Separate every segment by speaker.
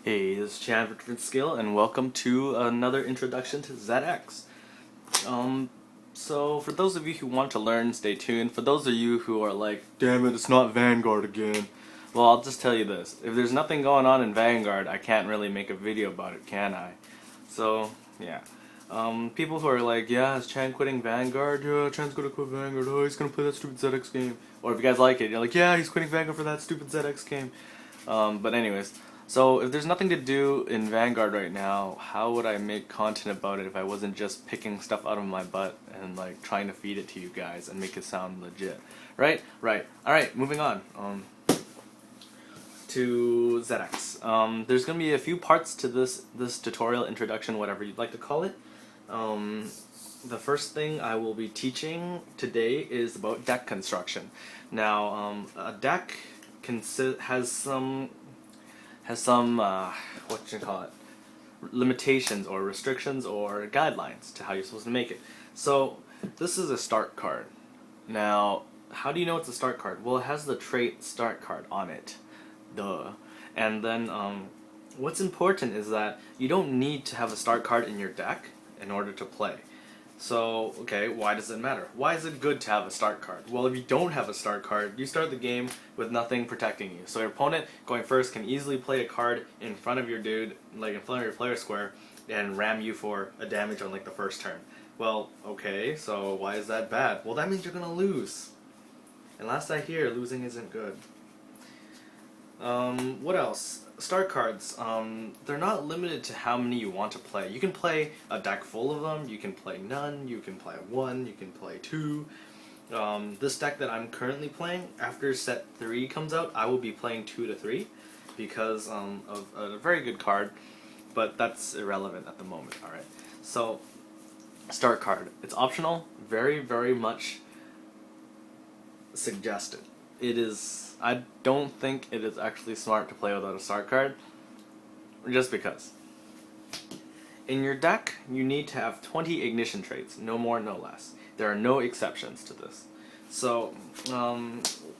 Speaker 1: Hey, this is Chad with Different Skill, and welcome to another introduction to ZX. So for those of you who want to learn, stay tuned. For those of you who are like, damn it, it's not Vanguard again. Well, I'll just tell you this. If there's nothing going on in Vanguard, I can't really make a video about it, can I? So, yeah. People who are like, yeah, is Chan quitting Vanguard? Yeah, Chan's gonna quit Vanguard. Oh, he's gonna play that stupid ZX game. Or if you guys like it, you're like, yeah, he's quitting Vanguard for that stupid ZX game. But anyways, so if there's nothing to do in Vanguard right now, how would I make content about it if I wasn't just picking stuff out of my butt and like trying to feed it to you guys and make it sound legit? Right? Right. Alright, moving on. To ZX. There's gonna be a few parts to this tutorial, introduction, whatever you'd like to call it. The first thing I will be teaching today is about deck construction. Now, a deck has some what you call it, limitations or restrictions or guidelines to how you're supposed to make it. So this is a start card. Now, how do you know it's a start card? Well, it has the trait start card on it. Duh. And then what's important is that you don't need to have a start card in your deck in order to play. So, okay, why does it matter? Why is it good to have a start card? Well, if you don't have a start card, you start the game with nothing protecting you. So your opponent going first can easily play a card in front of your dude, like in front of your player square, and ram you for a damage on like the first turn. Well, okay, so why is that bad? Well, that means you're gonna lose. And last I hear, losing isn't good. What else? Start cards. They're not limited to how many you want to play. You can play a deck full of them, you can play none, you can play one, you can play two. This deck that I'm currently playing, after set 3 comes out, I will be playing 2 to 3 because of a very good card, but that's irrelevant at the moment. Alright, so start card. It's optional, very, very much suggested. It is. I don't think it is actually smart to play without a start card, just because. In your deck, you need to have 20 ignition traits, no more, no less. There are no exceptions to this. So,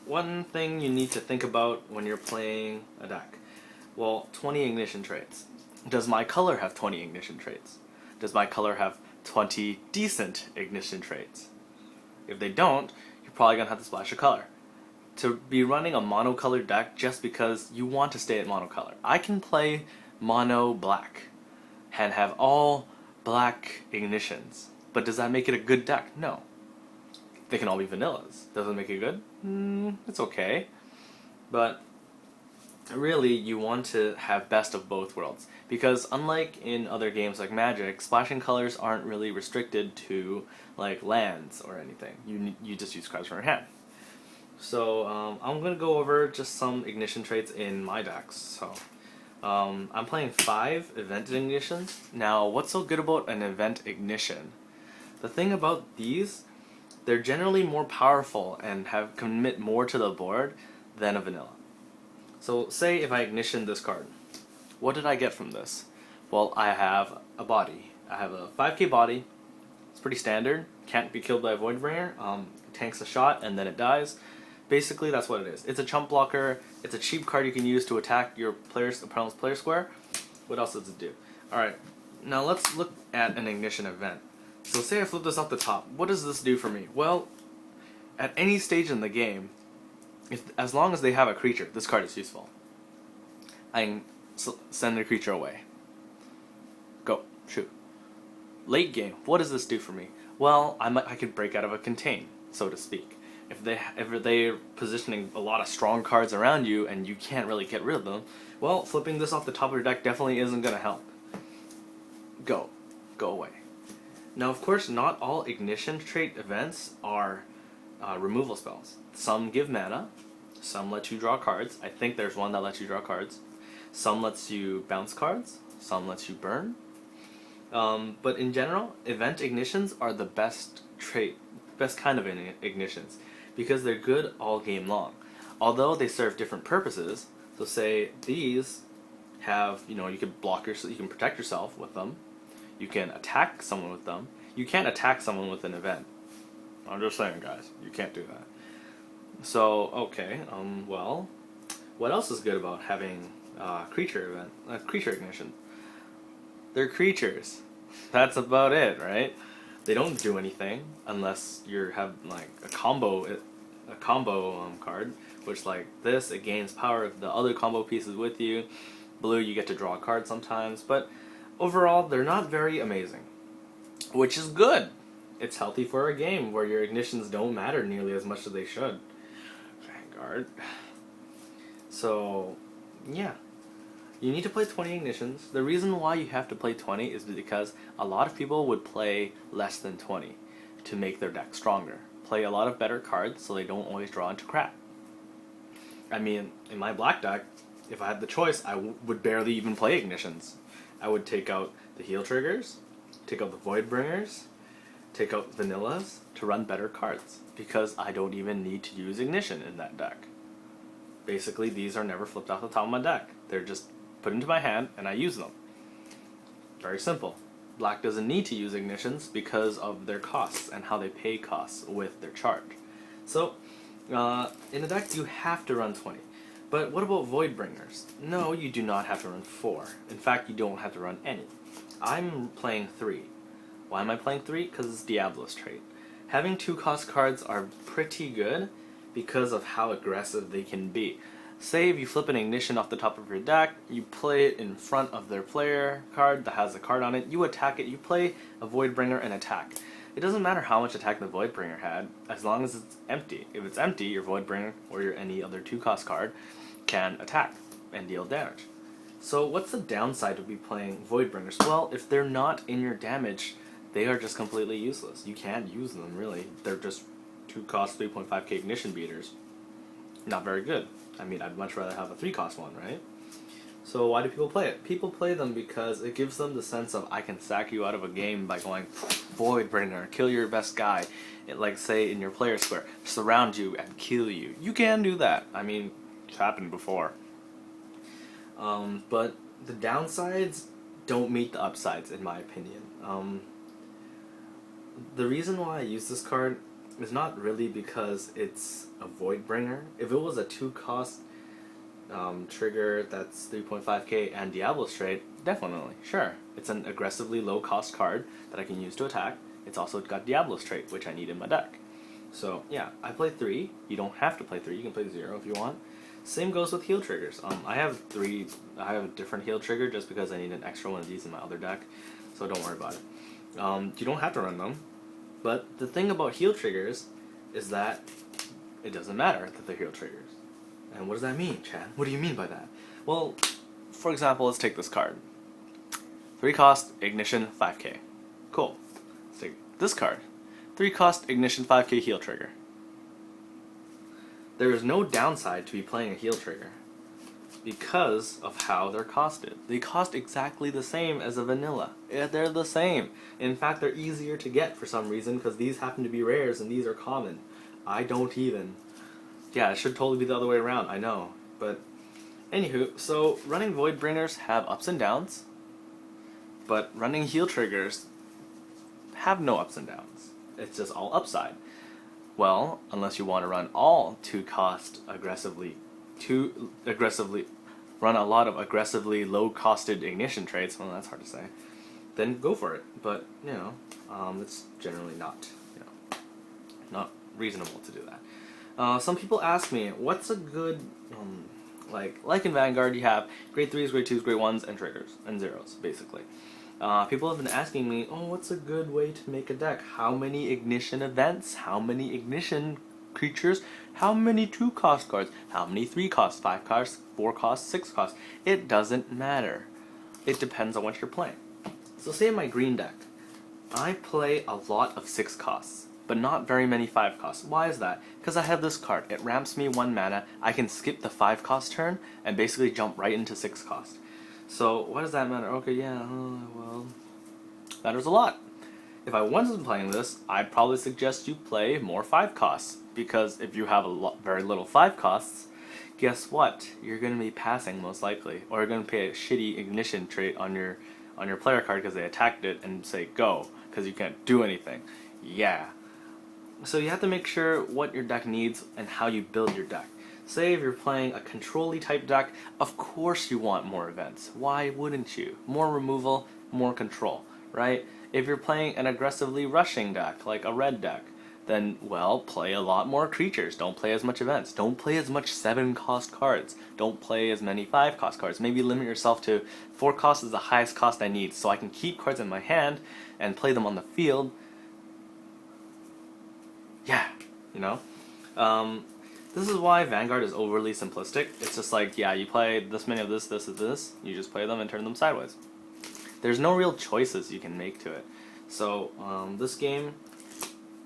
Speaker 1: one thing you need to think about when you're playing a deck. Well, 20 ignition traits. Does my color have 20 ignition traits? Does my color have 20 decent ignition traits? If they don't, you're probably going to have to splash a color. To be running a monocolored deck just because you want to stay at monocolor. I can play mono black and have all black ignitions, but does that make it a good deck? No. They can all be vanillas. Does it make it good? It's okay. But really, you want to have best of both worlds, because unlike in other games like Magic, splashing colors aren't really restricted to like lands or anything. You just use cards from your hand. So I'm going to go over just some ignition traits in my decks. So I'm playing 5 event ignitions. Now, what's so good about an event ignition? The thing about these, they're generally more powerful and commit more to the board than a vanilla. So say if I ignition this card, what did I get from this? Well, I have a body. I have a 5k body. It's pretty standard. Can't be killed by a Voidbringer. Tanks a shot and then it dies. Basically, that's what it is. It's a chump blocker. It's a cheap card you can use to attack your opponent's player square. What else does it do? Alright, now let's look at an ignition event. So say I flip this off the top. What does this do for me? Well, at any stage in the game, as long as they have a creature, this card is useful. I can send the creature away. Go. Shoot. Late game, what does this do for me? Well, I could break out of a contain, so to speak. If they're positioning a lot of strong cards around you and you can't really get rid of them, well, flipping this off the top of your deck definitely isn't going to help. Go away. Now, of course, not all ignition trait events are removal spells. Some give mana, some let you draw cards. I think there's one that lets you draw cards. Some lets you bounce cards, some lets you burn. But in general, event ignitions are the best kind of ignitions, because they're good all game long. Although they serve different purposes, so say these have, you can block yourself, you can protect yourself with them, you can attack someone with them. You can't attack someone with an event. I'm just saying, guys, you can't do that. So, okay, well, what else is good about having creature ignition. They're creatures. That's about it, right? They don't do anything unless you have like a combo card, which like this, it gains power of the other combo pieces with you. Blue, you get to draw a card sometimes, but overall, they're not very amazing, which is good. It's healthy for a game where your ignitions don't matter nearly as much as they should. Vanguard. So, yeah. You need to play 20 ignitions. The reason why you have to play 20 is because a lot of people would play less than 20 to make their deck stronger. Play a lot of better cards so they don't always draw into crap. I mean, in my black deck, if I had the choice, I would barely even play ignitions. I would take out the heal triggers, take out the Voidbringers, take out vanillas to run better cards because I don't even need to use ignition in that deck. Basically, these are never flipped off the top of my deck. They're just put into my hand and I use them. Very simple. Black doesn't need to use ignitions because of their costs and how they pay costs with their charge. So, in a deck you have to run 20. But what about Voidbringers? No, you do not have to run 4. In fact, you don't have to run any. I'm playing 3. Why am I playing 3? Because it's Diablo's trait. Having 2-cost cards are pretty good because of how aggressive they can be. Say if you flip an ignition off the top of your deck, you play it in front of their player card that has a card on it, you attack it, you play a Voidbringer and attack. It doesn't matter how much attack the Voidbringer had, as long as it's empty. If it's empty, your Voidbringer or your any other 2-cost card can attack and deal damage. So what's the downside to be playing Voidbringers? Well, if they're not in your damage, they are just completely useless. You can't use them, really. They're just 2-cost 3.5k ignition beaters. Not very good. I mean, I'd much rather have a 3-cost one, right? So why do people play it? People play them because it gives them the sense of, I can sack you out of a game by going, Voidbringer, kill your best guy. It, like, say, in your player square, surround you and kill you. You can do that. I mean, it's happened before. But the downsides don't meet the upsides, in my opinion. The reason why I use this card is not really because it's a Voidbringer. If it was a 2-cost trigger that's 3.5k and Diablo's trait, definitely, sure. It's an aggressively low-cost card that I can use to attack. It's also got Diablo's trait, which I need in my deck. So, yeah, I play 3. You don't have to play 3. You can play 0 if you want. Same goes with heal triggers. I have a different heal trigger just because I need an extra one of these in my other deck, so don't worry about it. You don't have to run them. But the thing about heal triggers is that it doesn't matter that they're heal triggers. And what does that mean, Chad? What do you mean by that? Well, for example, let's take this card. 3-cost, ignition, 5k. Cool. Let's take this card. 3-cost, ignition, 5k heal trigger. There is no downside to be playing a heal trigger because of how they're costed. They cost exactly the same as a vanilla. Yeah, they're the same. In fact, they're easier to get for some reason because these happen to be rares and these are common. I don't even. Yeah, it should totally be the other way around, I know. But, anywho, so running Voidbringers have ups and downs, but running heal triggers have no ups and downs. It's just all upside. Well, unless you want to run all 2-cost run a lot of aggressively low-costed ignition traits, well, that's hard to say, then go for it. But, you know, it's generally not, not reasonable to do that. Some people ask me, what's a good, like in Vanguard, you have grade 3s, grade 2s, grade 1s, and triggers, and zeros, basically. People have been asking me, oh, what's a good way to make a deck? How many ignition events? How many ignition creatures? How many 2-cost cards? How many 3-cost, 5-cost, 4-cost, 6-cost? It doesn't matter. It depends on what you're playing. So say in my green deck, I play a lot of 6-costs, but not very many 5-costs. Why is that? Because I have this card. It ramps me 1 mana. I can skip the 5-cost turn and basically jump right into 6-cost. So, what does that matter? Okay, yeah, well, matters a lot. If I wasn't playing this, I'd probably suggest you play more 5-costs, because if you have very little 5-costs, guess what? You're going to be passing, most likely, or you're going to pay a shitty ignition trait on your player card because they attacked it and say go, because you can't do anything. Yeah. So you have to make sure what your deck needs and how you build your deck. Say if you're playing a control-y type deck, of course you want more events. Why wouldn't you? More removal, more control, right? If you're playing an aggressively rushing deck, like a red deck, then, well, play a lot more creatures. Don't play as much events. Don't play as much 7-cost cards. Don't play as many 5-cost cards. Maybe limit yourself to 4 cost is the highest cost I need, so I can keep cards in my hand and play them on the field. Yeah, you know? This is why Vanguard is overly simplistic. It's just like, yeah, you play this many of this, this, and this. You just play them and turn them sideways. There's no real choices you can make to it. So, this game,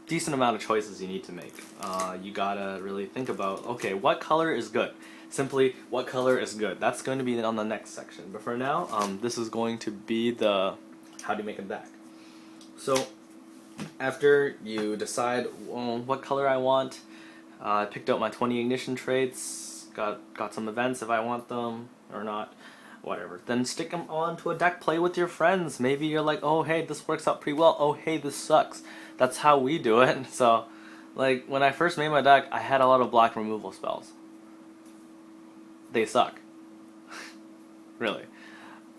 Speaker 1: decent amount of choices you need to make. You gotta really think about, okay, what color is good? Simply, what color is good? That's going to be on the next section. But for now, this is going to be the how do you make a deck. So, after you decide what color I want, I picked out my 20 ignition traits, got some events if I want them or not, whatever. Then stick them onto a deck, play with your friends. Maybe you're like, oh hey, this works out pretty well. Oh hey, this sucks. That's how we do it. So, like, when I first made my deck, I had a lot of black removal spells. They suck. Really.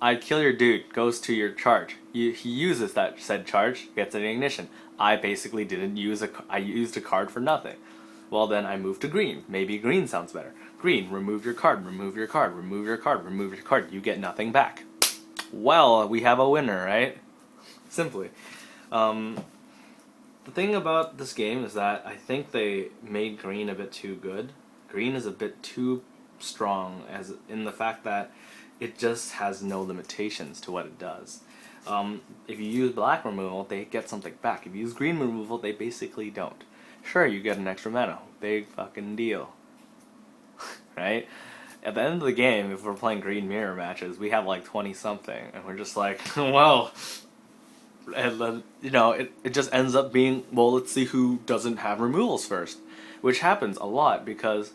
Speaker 1: I kill your dude, goes to your charge. He uses that said charge, gets an ignition. I basically didn't use I used a card for nothing. Well, then I moved to green. Maybe green sounds better. Green, remove your card, remove your card, remove your card, remove your card. You get nothing back. Well, we have a winner, right? Simply. The thing about this game is that I think they made green a bit too good. Green is a bit too strong, as in the fact that it just has no limitations to what it does. If you use black removal, they get something back. If you use green removal, they basically don't. Sure, you get an extra mana. Big fucking deal. Right? At the end of the game, if we're playing green mirror matches, we have like 20-something, and we're just like, well, and you know, it just ends up being, well, let's see who doesn't have removals first, which happens a lot because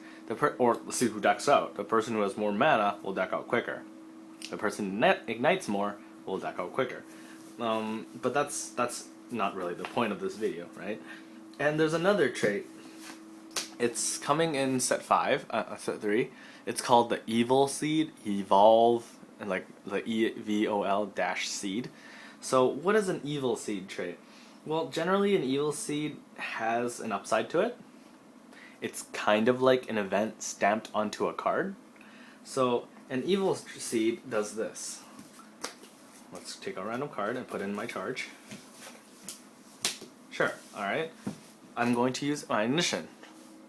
Speaker 1: or let's see who decks out. The person who has more mana will deck out quicker. The person who ignites more will deck out quicker. But that's not really the point of this video, right? And there's another trait. It's coming in set 5, set 3. It's called the Evil Seed, Evolve, and like the EVOL-seed. So what is an Evil Seed trait? Well, generally an Evil Seed has an upside to it. It's kind of like an event stamped onto a card. So an Evil Seed does this. Let's take a random card and put in my charge. Sure, alright. I'm going to use my ignition.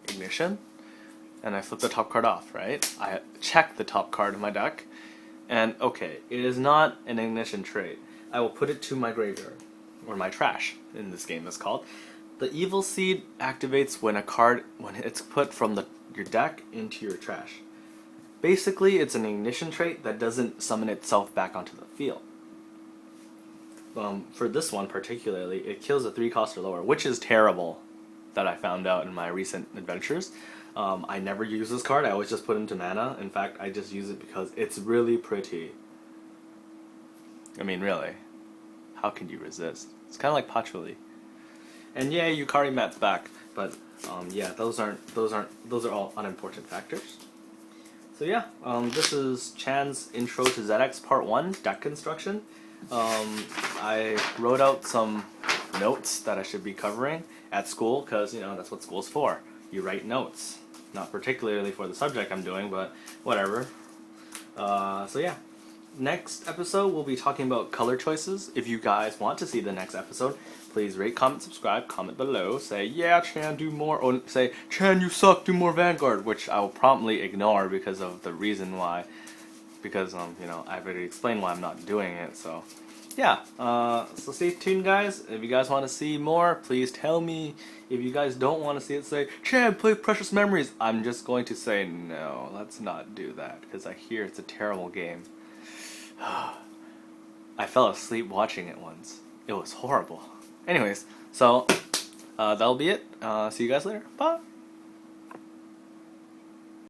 Speaker 1: Ignition. And I flip the top card off, right? I check the top card of my deck. And okay, it is not an ignition trait. I will put it to my graveyard. Or my trash, in this game is called. The Evil Seed activates when it's put from your deck into your trash. Basically, it's an ignition trait that doesn't summon itself back onto the field. For this one particularly, it kills a 3-cost or lower, which is terrible, that I found out in my recent adventures. I never use this card, I always just put into mana. In fact, I just use it because it's really pretty. I mean, really. How can you resist? It's kind of like Patchouli. And yeah, Yukari Mat's back, but yeah, those are all unimportant factors. So yeah, this is Chan's Intro to ZX Part 1, Deck Construction. I wrote out some notes that I should be covering at school, because, you know, that's what school's for. You write notes. Not particularly for the subject I'm doing, but whatever. So yeah. Next episode, we'll be talking about color choices. If you guys want to see the next episode, please rate, comment, subscribe, comment below. Say, yeah, Chan, do more. Or say, Chan, you suck, do more Vanguard. Which I will promptly ignore because of the reason why. Because, you know, I've already explained why I'm not doing it, so. Yeah, so stay tuned, guys. If you guys want to see more, please tell me. If you guys don't want to see it, say, Chan, play Precious Memories. I'm just going to say, no, let's not do that. Because I hear it's a terrible game. I fell asleep watching it once. It was horrible. Anyways, so that'll be it. See you guys later. Bye.